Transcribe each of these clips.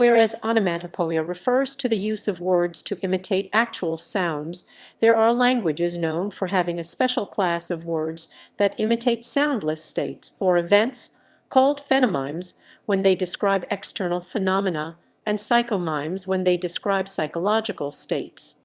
Whereas onomatopoeia refers to the use of words to imitate actual sounds, there are languages known for having a special class of words that imitate soundless states or events, called phenomimes when they describe external phenomena, and psychomimes when they describe psychological states.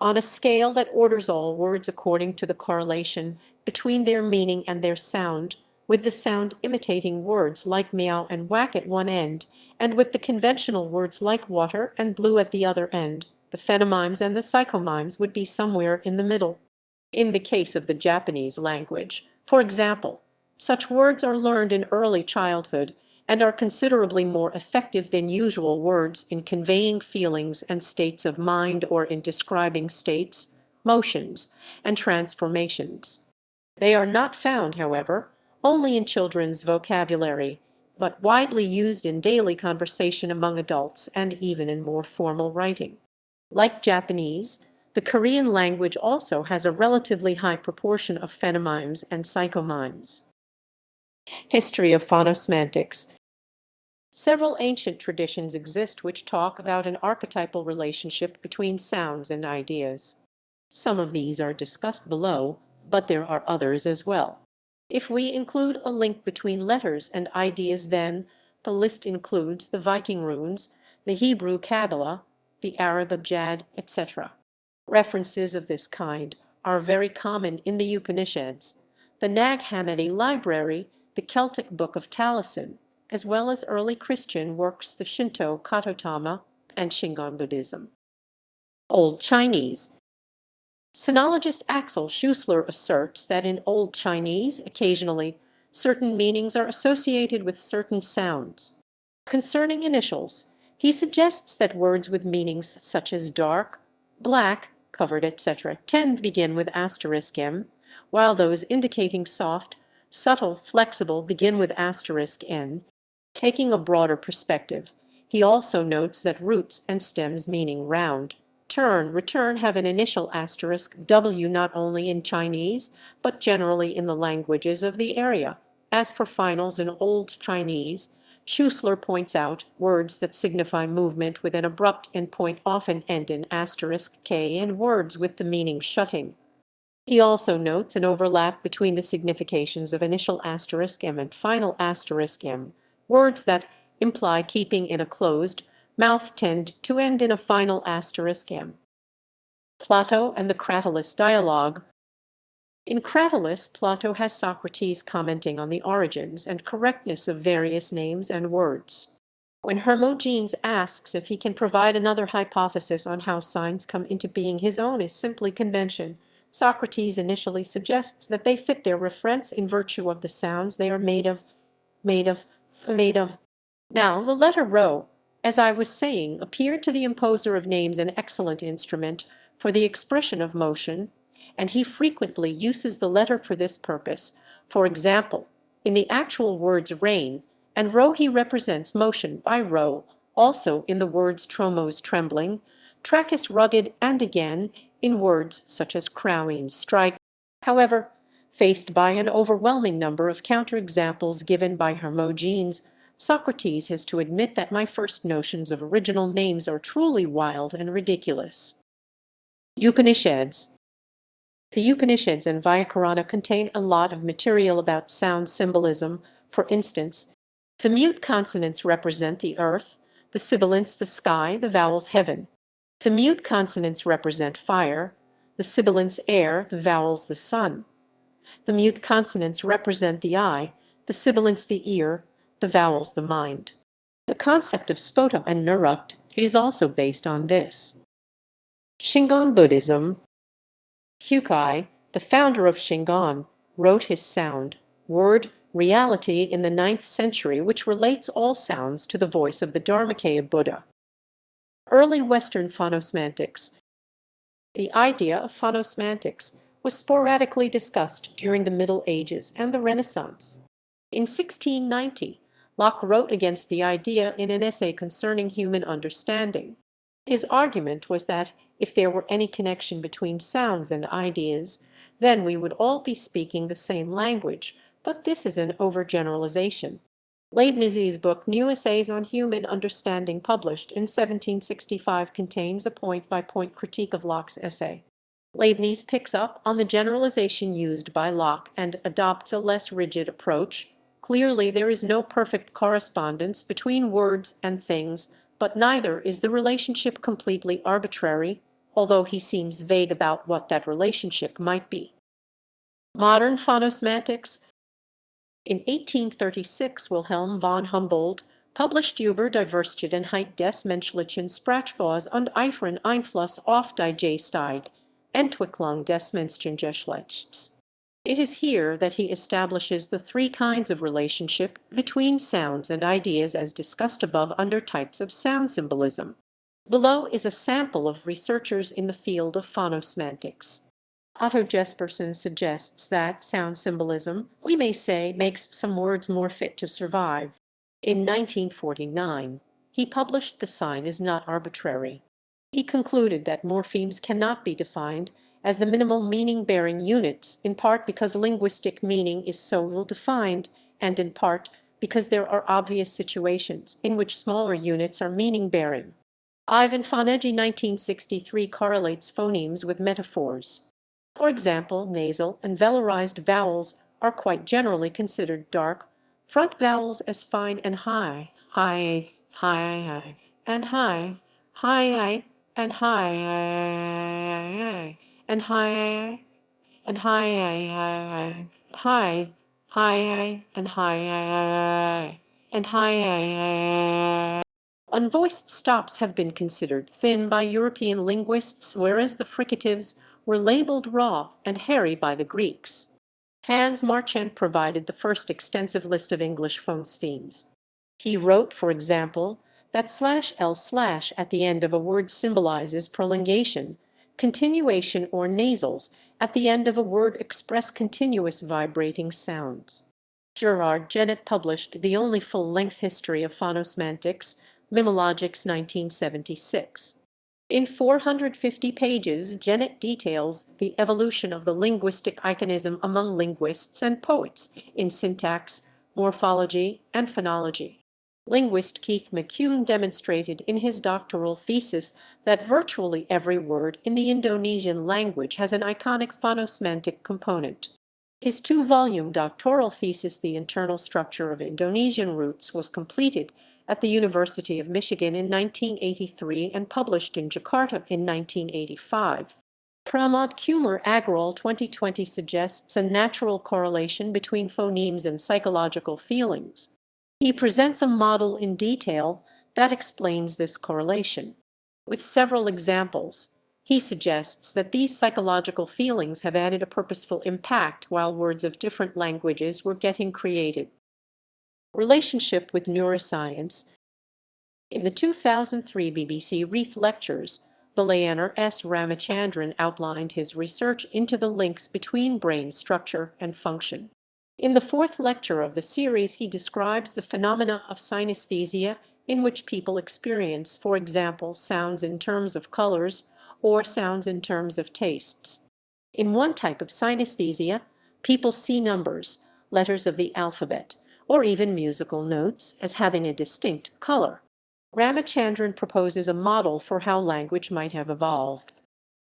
On a scale that orders all words according to the correlation between their meaning and their sound, with the sound imitating words like meow and whack at one end, and with the conventional words like water and blue at the other end, the phenomimes and the psychomimes would be somewhere in the middle. In the case of the Japanese language, for example, such words are learned in early childhood and are considerably more effective than usual words in conveying feelings and states of mind or in describing states, motions, and transformations. They are not found, however, only in children's vocabulary, but widely used in daily conversation among adults and even in more formal writing. Like Japanese, the Korean language also has a relatively high proportion of phenomimes and psychomimes. History of phonosemantics. Several ancient traditions exist which talk about an archetypal relationship between sounds and ideas. Some of these are discussed below, but there are others as well. If we include a link between letters and ideas, then the list includes the Viking runes, the Hebrew Kabbalah, the Arab Abjad, etc. References of this kind are very common in the Upanishads, the Nag Hammadi library, the Celtic Book of Taliesin, as well as early Christian works, the Shinto Katotama, and Shingon Buddhism. Old Chinese. Sinologist Axel Schussler asserts that in Old Chinese, occasionally, certain meanings are associated with certain sounds. Concerning initials, he suggests that words with meanings such as dark, black, covered, etc. tend to begin with *m, while those indicating soft, subtle, flexible begin with *n. Taking a broader perspective, he also notes that roots and stems meaning round, turn, return have an initial *w not only in Chinese, but generally in the languages of the area. As for finals in Old Chinese, Schussler points out words that signify movement with an abrupt endpoint often end in *k, and words with the meaning shutting. He also notes an overlap between the significations of initial *m and final *m. Words that imply keeping in a closed mouth tend to end in a final *m. Plato and the Cratylus dialogue. In Cratylus, Plato has Socrates commenting on the origins and correctness of various names and words. When Hermogenes asks if he can provide another hypothesis on how signs come into being, his own is simply convention. Socrates initially suggests that they fit their referents in virtue of the sounds they are made of. Now, the letter rho, as I was saying, appeared to the imposer of names an excellent instrument for the expression of motion, and he frequently uses the letter for this purpose. For example, in the actual words rain and rho he represents motion by rho, also in the words tromos trembling, trachis rugged, and again in words such as crowing strike. However, faced by an overwhelming number of counterexamples given by Hermogenes, Socrates has to admit that my first notions of original names are truly wild and ridiculous. Upanishads. The Upanishads and Vyakarana contain a lot of material about sound symbolism. For instance, the mute consonants represent the earth, the sibilants the sky, the vowels heaven. The mute consonants represent fire, the sibilants air, the vowels the sun. The mute consonants represent the eye, the sibilants the ear, the vowels the mind. The concept of sphota and nerukt is also based on this. Shingon Buddhism. Hukai, the founder of Shingon, wrote his sound, word, reality in the 9th century, which relates all sounds to the voice of the Dharmakaya Buddha. Early Western phonosemantics. The idea of phonosemantics was sporadically discussed during the Middle Ages and the Renaissance. In 1690, Locke wrote against the idea in an essay concerning human understanding. His argument was that if there were any connection between sounds and ideas, then we would all be speaking the same language, but this is an overgeneralization. Leibniz's book New Essays on Human Understanding, published in 1765, contains a point-by-point critique of Locke's essay. Leibniz picks up on the generalization used by Locke and adopts a less rigid approach. Clearly, there is no perfect correspondence between words and things, but neither is the relationship completely arbitrary, although he seems vague about what that relationship might be. Modern phonosemantics. In 1836, Wilhelm von Humboldt published Über die Verschiedenheit des menschlichen Sprachbaus und ihren Einfluss auf die geistige Entwicklung des Menschengeschlechts. It is here that he establishes the three kinds of relationship between sounds and ideas as discussed above under types of sound symbolism. Below is a sample of researchers in the field of phonosemantics. Otto Jespersen suggests that sound symbolism, we may say, makes some words more fit to survive. In 1949, he published The Sign is Not Arbitrary. He concluded that morphemes cannot be defined as the minimal meaning-bearing units, in part because linguistic meaning is so ill-defined, and in part because there are obvious situations in which smaller units are meaning-bearing. Ivan Foneggi, 1963, correlates phonemes with metaphors. For example, nasal and velarized vowels are quite generally considered dark, front vowels as fine and high, high, high, and high, high, and high, and high, and high, high, high, and high, and high. Unvoiced stops have been considered thin by European linguists, whereas the fricatives were labeled raw and hairy by the Greeks. Hans Marchand provided the first extensive list of English phonemes. He wrote, for example, that /l/ at the end of a word symbolizes prolongation, continuation, or nasals at the end of a word express continuous vibrating sounds. Gerard Genett published the only full-length history of phonosemantics, Mimologics, 1976. In 450 pages, Genett details the evolution of the linguistic iconism among linguists and poets in syntax, morphology, and phonology. Linguist Keith McCune demonstrated in his doctoral thesis that virtually every word in the Indonesian language has an iconic phonosemantic component. His two-volume doctoral thesis, The Internal Structure of Indonesian Roots, was completed at the University of Michigan in 1983 and published in Jakarta in 1985. Pramod Kumar Agrawal, 2020, suggests a natural correlation between phonemes and psychological feelings. He presents a model in detail that explains this correlation. With several examples, he suggests that these psychological feelings have added a purposeful impact while words of different languages were getting created. Relationship with neuroscience. In the 2003 BBC Reef Lectures, Vilayanar S. Ramachandran outlined his research into the links between brain structure and function. In the fourth lecture of the series, he describes the phenomena of synesthesia, in which people experience, for example, sounds in terms of colors or sounds in terms of tastes. In one type of synesthesia, people see numbers, letters of the alphabet, or even musical notes as having a distinct color. Ramachandran proposes a model for how language might have evolved.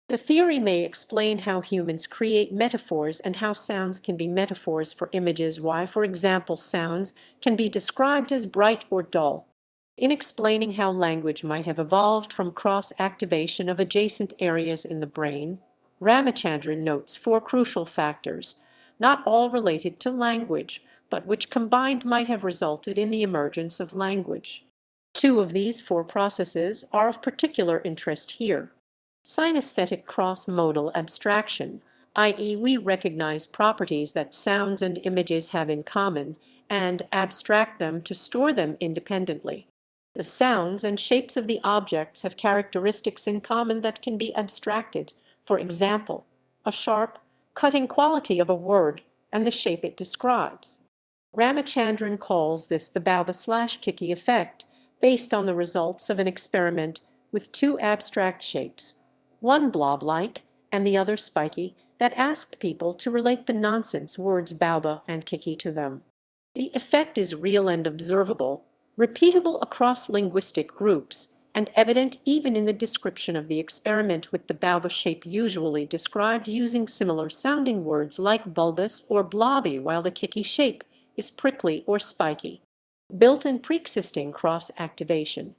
The theory may explain how humans create metaphors and how sounds can be metaphors for images, why, for example, sounds can be described as bright or dull. In explaining how language might have evolved from cross-activation of adjacent areas in the brain, Ramachandran notes four crucial factors, not all related to language, but which combined might have resulted in the emergence of language. Two of these four processes are of particular interest here. Synesthetic cross-modal abstraction, i.e., we recognize properties that sounds and images have in common and abstract them to store them independently. The sounds and shapes of the objects have characteristics in common that can be abstracted, for example, a sharp, cutting quality of a word and the shape it describes. Ramachandran calls this the Baba/Kiki effect, based on the results of an experiment with two abstract shapes, one blob-like and the other spiky, that asked people to relate the nonsense words Baba and Kiki to them. The effect is real and observable, repeatable across linguistic groups, and evident even in the description of the experiment with the bauba shape, usually described using similar sounding words like bulbous or blobby, while the kicky shape is prickly or spiky. Built-in pre-existing cross-activation.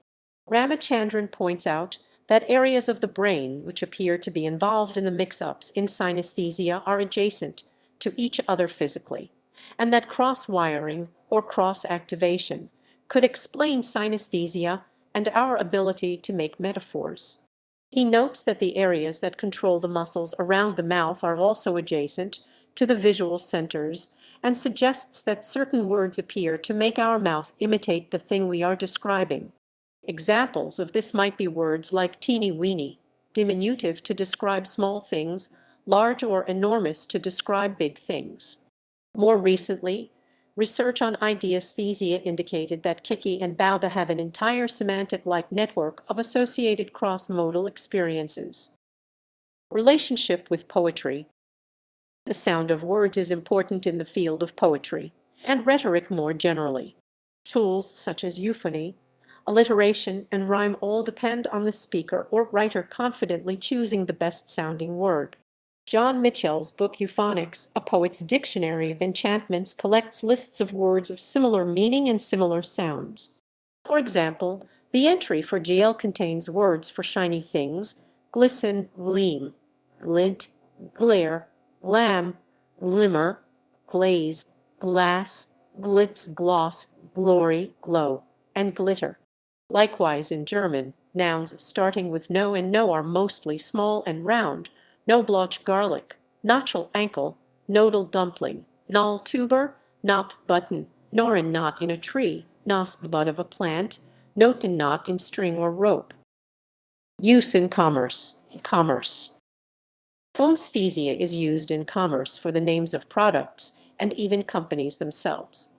Ramachandran points out that areas of the brain which appear to be involved in the mix-ups in synesthesia are adjacent to each other physically, and that cross-wiring or cross-activation could explain synesthesia and our ability to make metaphors. He notes that the areas that control the muscles around the mouth are also adjacent to the visual centers, and suggests that certain words appear to make our mouth imitate the thing we are describing. Examples of this might be words like teeny-weeny, diminutive to describe small things, large or enormous to describe big things. More recently, research on ideasthesia indicated that kicky and bauba have an entire semantic-like network of associated cross-modal experiences. Relationship with poetry. The sound of words is important in the field of poetry, and rhetoric more generally. Tools such as euphony, alliteration, and rhyme all depend on the speaker or writer confidently choosing the best-sounding word. John Mitchell's book Euphonics, A Poet's Dictionary of Enchantments, collects lists of words of similar meaning and similar sounds. For example, the entry for GL contains words for shiny things: glisten, gleam; glint, glare; glam, glimmer; glaze, glass; glitz, gloss; glory, glow; and glitter. Likewise in German, nouns starting with no and no are mostly small and round: Knoblauch garlic, Notchel ankle, Nodal dumpling, Knoll tuber, Knopf button, Noren knot in a tree, Nos bud of a plant, Noten knot in string or rope. Use in commerce. Commerce. Phonesthesia is used in commerce for the names of products and even companies themselves.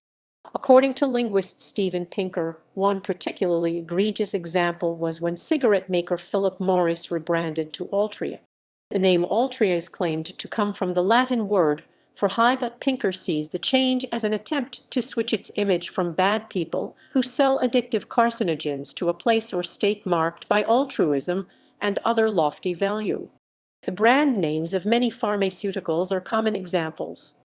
According to linguist Steven Pinker, one particularly egregious example was when cigarette maker Philip Morris rebranded to Altria. The name Altria is claimed to come from the Latin word for high, but Pinker sees the change as an attempt to switch its image from bad people who sell addictive carcinogens to a place or state marked by altruism and other lofty value. The brand names of many pharmaceuticals are common examples.